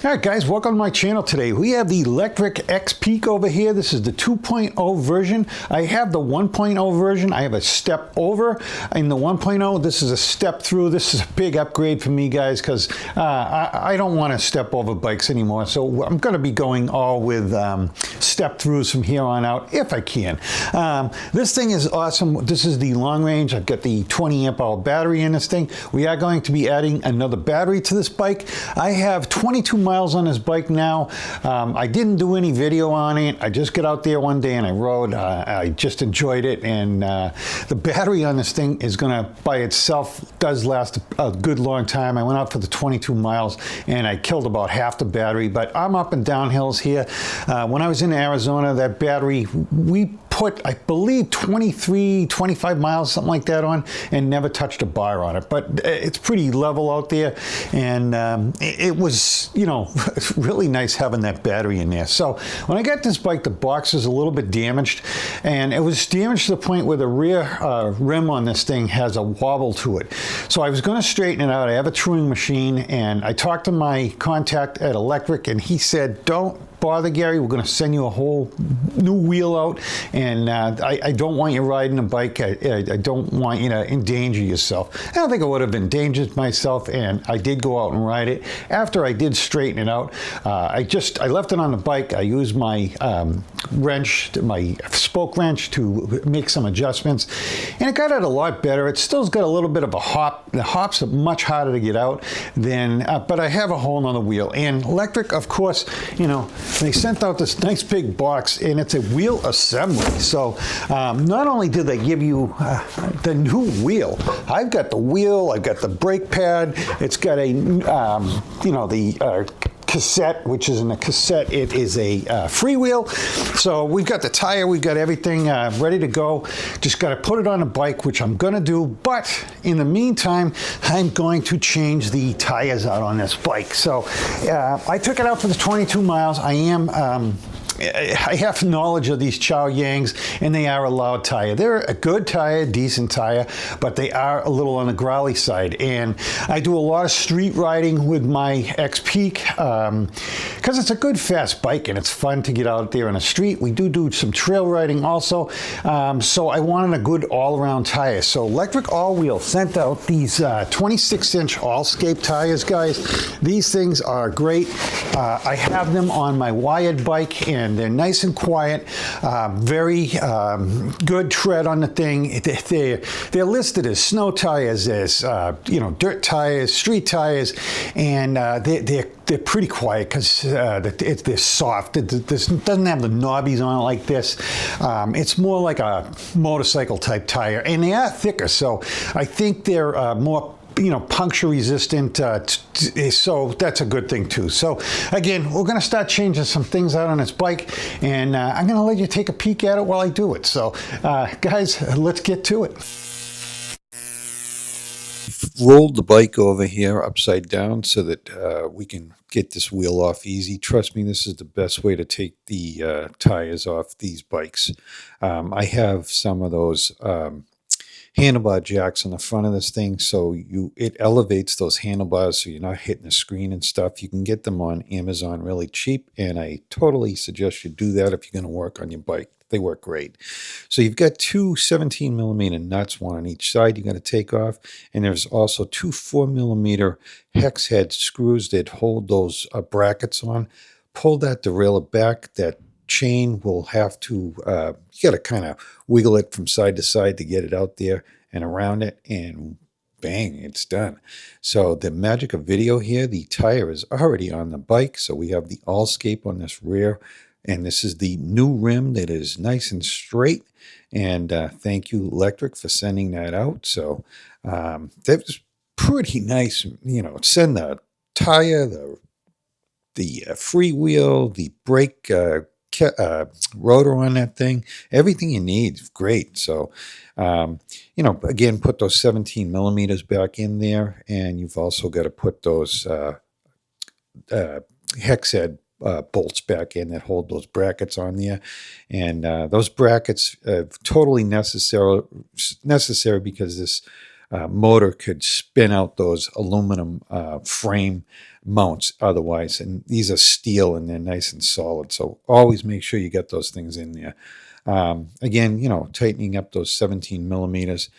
All right, guys, welcome to my channel today. We have the Lectric XPeak over here. This is the 2.0 version. I have the 1.0 version. I have a step over in the 1.0. This is a step through. This is a big upgrade for me, guys, because I don't want to step over bikes anymore. So I'm going to be going all with step throughs from here on out if I can. This thing is awesome. This is the long range. I've got the 20 amp hour battery in this thing. We are going to be adding another battery to this bike. I have 22 miles on this bike now. I didn't do any video on it. I just got out there one day and I rode. I just enjoyed it, and the battery on this thing is gonna, by itself, does last a good long time. I went out for the 22 miles and I killed about half the battery, but I'm up and down hills here. When I was in Arizona, that battery, we put, I believe, 23, 25 miles, something like that on, and never touched a bar on it. But it's pretty level out there, and it was, you know, it's really nice having that battery in there. So when I got this bike, the box is a little bit damaged, and it was damaged to the point where the rear rim on this thing has a wobble to it. So I was going to straighten it out. I have a truing machine, and I talked to my contact at Lectric, and he said, "Don't bother, Gary. We're going to send you a whole new wheel out, and I don't want you riding a bike. I don't want you to endanger yourself." I don't think I would have endangered myself, and I did go out and ride it. After I did straighten it out, I left it on the bike. I used my wrench, my spoke wrench, to make some adjustments, and it got it a lot better. It still's got a little bit of a hop. The hops are much harder to get out than, but I have a whole nother wheel. And Lectric, of course, you know, they sent out this nice big box, and it's a wheel assembly. So not only did they give you the new wheel, I've got the wheel, I've got the brake pad, it's got a, you know, the cassette, which isn't a cassette, it is a freewheel. So we've got the tire, we've got everything ready to go. Just got to put it on a bike, which I'm going to do. But in the meantime, I'm going to change the tires out on this bike. So I took it out for the 22 miles. I have knowledge of these Chow Yangs, and they are a loud tire. They're a good tire, decent tire, but they are a little on the growly side. And I do a lot of street riding with my XPeak because it's a good fast bike and it's fun to get out there on the street. We do some trail riding also. So I wanted a good all-around tire. So Lectric All Wheel sent out these 26-inch Allscape tires, guys. These things are great. I have them on my wired bike, and they're nice and quiet, very good tread on the thing. They're listed as snow tires, as you know, dirt tires, street tires, and they're pretty quiet because they're soft. This doesn't have the knobbies on it like this. It's more like a motorcycle type tire, and they are thicker, so I think they're more, you know, puncture resistant, so that's a good thing too. So again, we're going to start changing some things out on this bike, and I'm going to let you take a peek at it while I do it. So guys, let's get to it. Rolled the bike over here upside down so that we can get this wheel off easy. Trust me, this is the best way to take the tires off these bikes. I have some of those handlebar jacks on the front of this thing, so it elevates those handlebars so you're not hitting the screen and stuff. You can get them on Amazon really cheap, and I totally suggest you do that if you're going to work on your bike. They work great. So you've got two 17 millimeter nuts, one on each side you're going to take off, and there's also two 4 millimeter hex head screws that hold those brackets on. Pull that derailleur back. That chain will have to, you got to kind of wiggle it from side to side to get it out there and around it, and bang, it's done. So the magic of video here, the tire is already on the bike, so we have the Allscape on this rear, and this is the new rim that is nice and straight, and thank you Lectric for sending that out. So that was pretty nice, you know, send the tire, the freewheel, the brake rotor on that thing, everything you need. Great. So you know, again, put those 17 millimeters back in there, and you've also got to put those hex head bolts back in that hold those brackets on there, and those brackets totally necessary because this motor could spin out those aluminum frame mounts otherwise. And these are steel and they're nice and solid. So always make sure you get those things in there. Again, tightening up those 17 millimeters.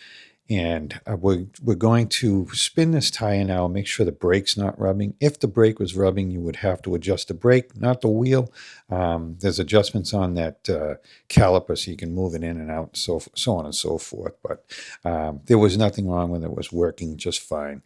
And we're going to spin this tire now, make sure the brake's not rubbing. If the brake was rubbing, you would have to adjust the brake, not the wheel. There's adjustments on that caliper so you can move it in and out, so on and so forth. But there was nothing wrong with it. It was working just fine.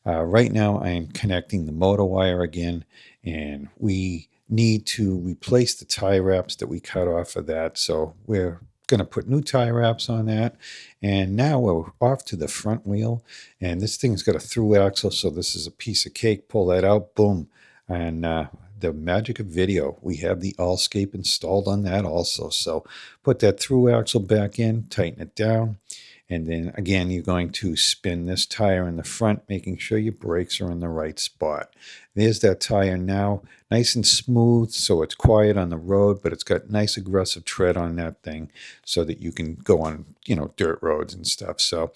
Right now, I am connecting the motor wire again, and we need to replace the tie wraps that we cut off of that. So we're going to put new tie wraps on that. And now we're off to the front wheel. And this thing's got a through axle, so this is a piece of cake. Pull that out, boom. And the magic of video, we have the Allscape installed on that also. So put that through axle back in, tighten it down. And then again, you're going to spin this tire in the front, making sure your brakes are in the right spot. There's that tire now, nice and smooth, so it's quiet on the road, but it's got nice aggressive tread on that thing so that you can go on, dirt roads and stuff. So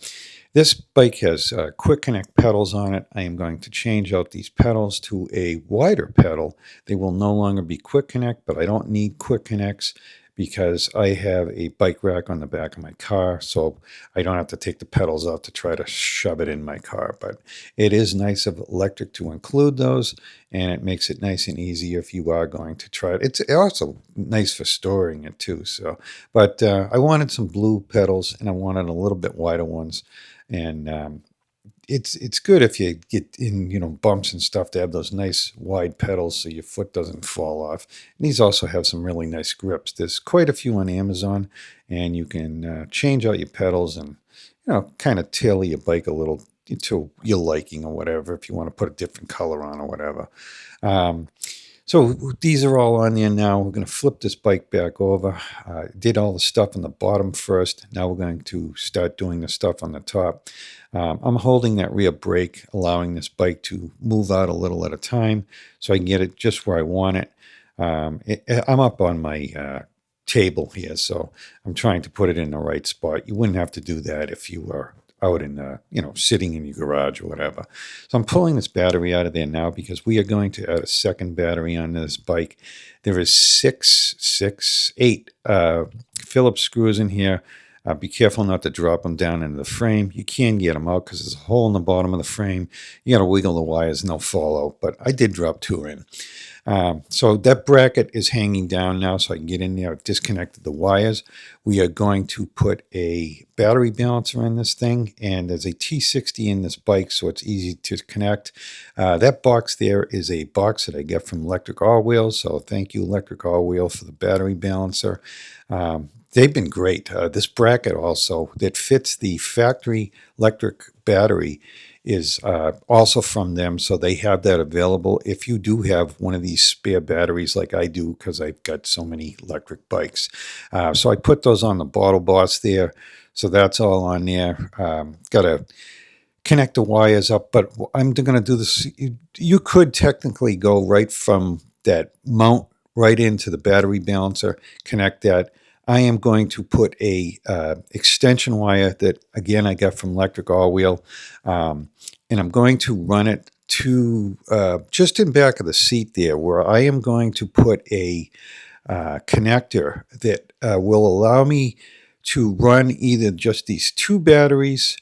this bike has quick connect pedals on it. I am going to change out these pedals to a wider pedal. They will no longer be quick connect, but I don't need quick connects because I have a bike rack on the back of my car, so I don't have to take the pedals out to try to shove it in my car. But it is nice of Lectric to include those, and it makes it nice and easy if you are going to try it. It's also nice for storing it too. So, but I wanted some blue pedals, and I wanted a little bit wider ones, and it's good if you get in, bumps and stuff to have those nice wide pedals so your foot doesn't fall off. And these also have some really nice grips. There's quite a few on Amazon, and you can change out your pedals and, kind of tailor your bike a little to your liking or whatever, if you want to put a different color on or whatever. So these are all on there now. We're going to flip this bike back over. Did all the stuff on the bottom first. Now we're going to start doing the stuff on the top. I'm holding that rear brake, allowing this bike to move out a little at a time so I can get it just where I want it. I'm up on my table here, so I'm trying to put it in the right spot. You wouldn't have to do that if you were out in, sitting in your garage or whatever. So I'm pulling this battery out of there now because we are going to add a second battery on this bike. There is eight Phillips screws in here. Be careful not to drop them down into the frame. You can get them out because there's a hole in the bottom of the frame. You got to wiggle the wires and they'll fall out, but I did drop two in. So that bracket is hanging down now so I can get in there. I've disconnected the wires. We are going to put a battery balancer in this thing, and there's a T60 in this bike, so it's easy to connect. That box there is a box that I get from Lectric All Wheels, so thank you, Lectric All Wheel, for the battery balancer. They've been great. This bracket also that fits the factory Lectric battery is also from them, so they have that available if you do have one of these spare batteries like I do, because I've got so many electric bikes. So I put those on the bottle boss there, so that's all on there. Got to connect the wires up, but I'm going to do this. You could technically go right from that mount right into the battery balancer, connect that. I am going to put a extension wire that, again, I got from Lectric All Wheel, and I'm going to run it to just in back of the seat there, where I am going to put a connector that will allow me to run either just these two batteries,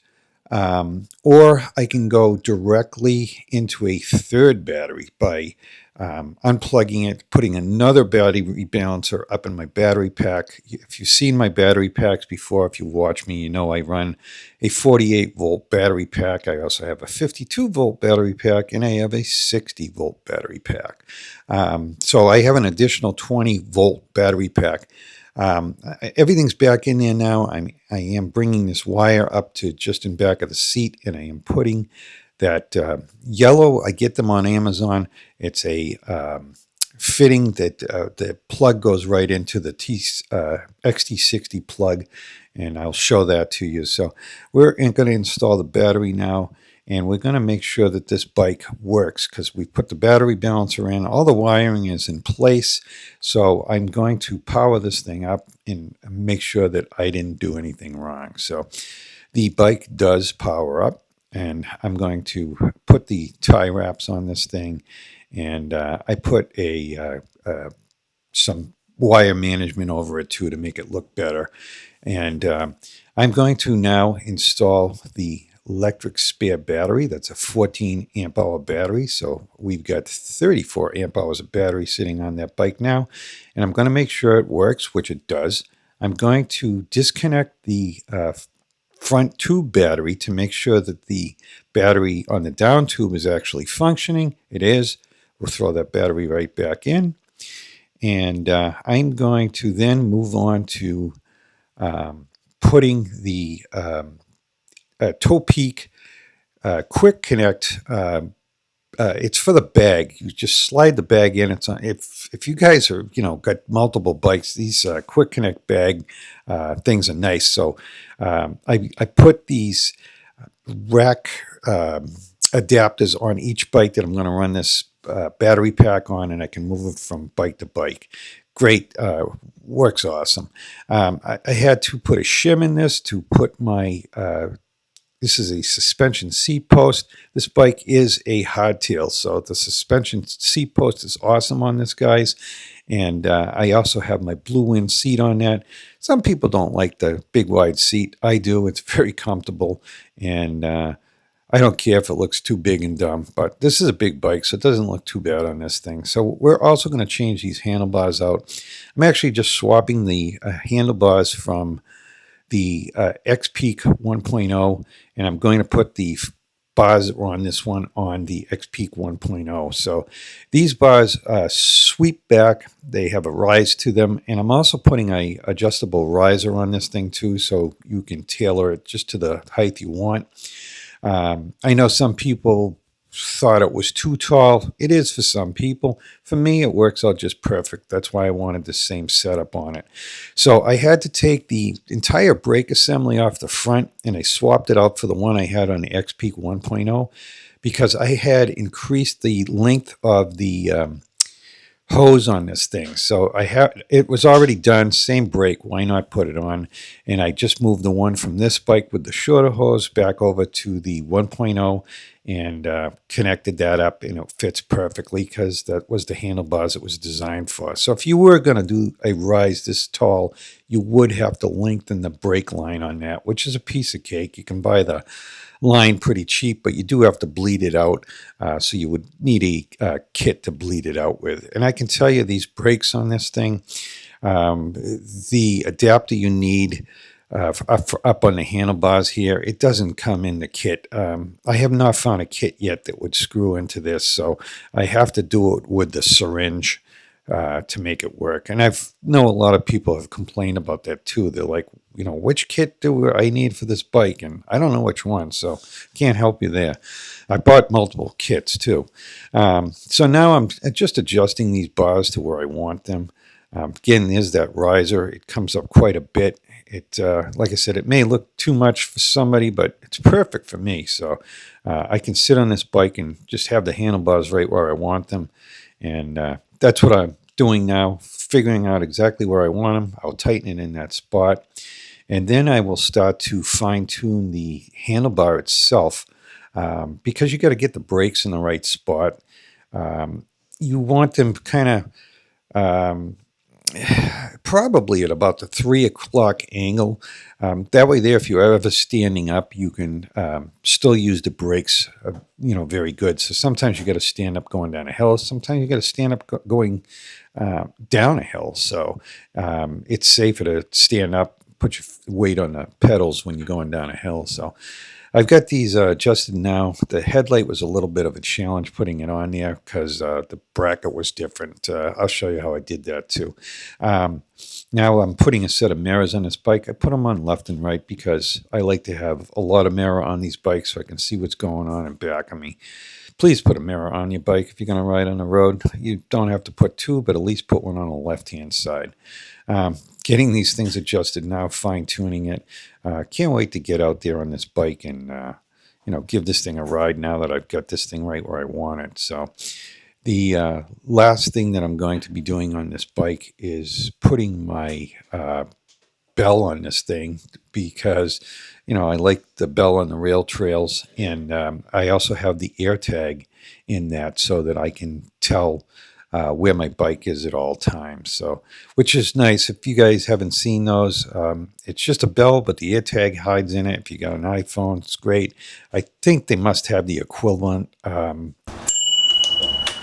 or I can go directly into a third battery by unplugging it, putting another battery balancer up in my battery pack. If you've seen my battery packs before, if you've watched me, you know I run a 48-volt battery pack. I also have a 52-volt battery pack, and I have a 60-volt battery pack. So I have an additional 20-volt battery pack. Everything's back in there now. I am bringing this wire up to just in back of the seat, and I am putting that yellow. I get them on Amazon. It's a fitting that the plug goes right into the XT60 plug, and I'll show that to you. So we're going to install the battery now, and we're going to make sure that this bike works because we put the battery balancer in. All the wiring is in place, so I'm going to power this thing up and make sure that I didn't do anything wrong. So the bike does power up. and I'm going to put the tie wraps on this thing, and I put some wire management over it too to make it look better. And I'm going to now install the electric spare battery. That's a 14 amp hour battery. So we've got 34 amp hours of battery sitting on that bike now. And I'm going to make sure it works, which it does. I'm going to disconnect the front tube battery to make sure that the battery on the down tube is actually functioning. It is. We'll throw that battery right back in. And I'm going to then move on to putting the XPeak Quick Connect. It's for the bag. You just slide the bag in. It's on. If you guys are got multiple bikes, these Quick Connect bag things are nice. So I put these rack adapters on each bike that I'm going to run this battery pack on, and I can move it from bike to bike. Great, works awesome. I had to put a shim in this to put my this is a suspension seat post. This bike is a hardtail, so the suspension seat post is awesome on this, guys. And I also have my Blue Wind seat on that. Some people don't like the big wide seat. I do. It's very comfortable, and I don't care if it looks too big and dumb, but this is a big bike, so it doesn't look too bad on this thing. So we're also going to change these handlebars out. I'm actually just swapping the handlebars from the XPeak 1.0, and I'm going to put the bars that were on this one on the XPeak 1.0. So these bars sweep back. They have a rise to them, and I'm also putting a adjustable riser on this thing too, so you can tailor it just to the height you want. I know some people thought it was too tall. It is for some people. For me, it works out just perfect. That's why I wanted the same setup on it. So I had to take the entire brake assembly off the front, and I swapped it out for the one I had on the XPeak 1.0 because I had increased the length of the hose on this thing. So it was already done, same brake, why not put it on? And I just moved the one from this bike with the shorter hose back over to the 1.0 and connected that up, and it fits perfectly because that was the handlebars it was designed for. So if you were going to do a rise this tall, you would have to lengthen the brake line on that, which is a piece of cake. You can buy the line pretty cheap, but you do have to bleed it out. So you would need a kit to bleed it out with. And I can tell you these brakes on this thing, the adapter you need up on the handlebars here, it doesn't come in the kit. I have not found a kit yet that would screw into this, so I have to do it with the syringe to make it work. And I know a lot of people have complained about that too. They're like, which kit do I need for this bike? And I don't know which one, so can't help you there. I bought multiple kits too. So now I'm just adjusting these bars to where I want them. Again, there's that riser. It comes up quite a bit. It, like I said, it may look too much for somebody, but it's perfect for me. So I can sit on this bike and just have the handlebars right where I want them. And that's what I'm doing now, figuring out exactly where I want them. I'll tighten it in that spot. And then I will start to fine-tune the handlebar itself because you got to get the brakes in the right spot. You want them kind of probably at about the 3 o'clock angle. That way there, if you're ever standing up, you can still use the brakes, very good. So sometimes you got to stand up going down a hill. Sometimes you got to stand up going down a hill. So it's safer to stand up, put your weight on the pedals when you're going down a hill. So I've got these adjusted now. The headlight was a little bit of a challenge putting it on there because the bracket was different. I'll show you how I did that too. Now I'm putting a set of mirrors on this bike. I put them on left and right because I like to have a lot of mirror on these bikes so I can see what's going on in back of me. Please put a mirror on your bike if you're going to ride on the road. You don't have to put two, but at least put one on the left-hand side. Getting these things adjusted now, fine-tuning it. Can't wait to get out there on this bike and, give this thing a ride now that I've got this thing right where I want it. So the last thing that I'm going to be doing on this bike is putting my bell on this thing because, you know, I like the bell on the rail trails. And I also have the AirTag in that so that I can tell where my bike is at all times. So, which is nice. If you guys haven't seen those, it's just a bell, but the AirTag hides in it. If you got an iPhone, it's great. I think they must have the equivalent.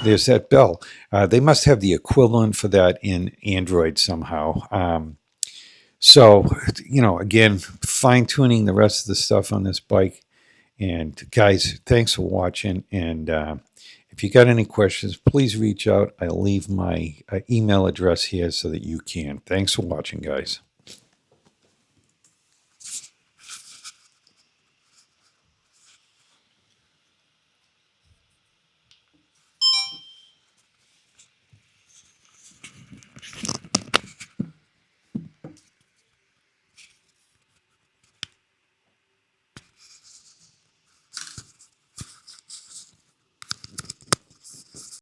There's that bell. They must have the equivalent for that in Android somehow. So, you know, again, fine tuning the rest of the stuff on this bike. And guys, thanks for watching. And if you got any questions, please reach out. I'll leave my email address here so that you can. Thanks for watching, guys.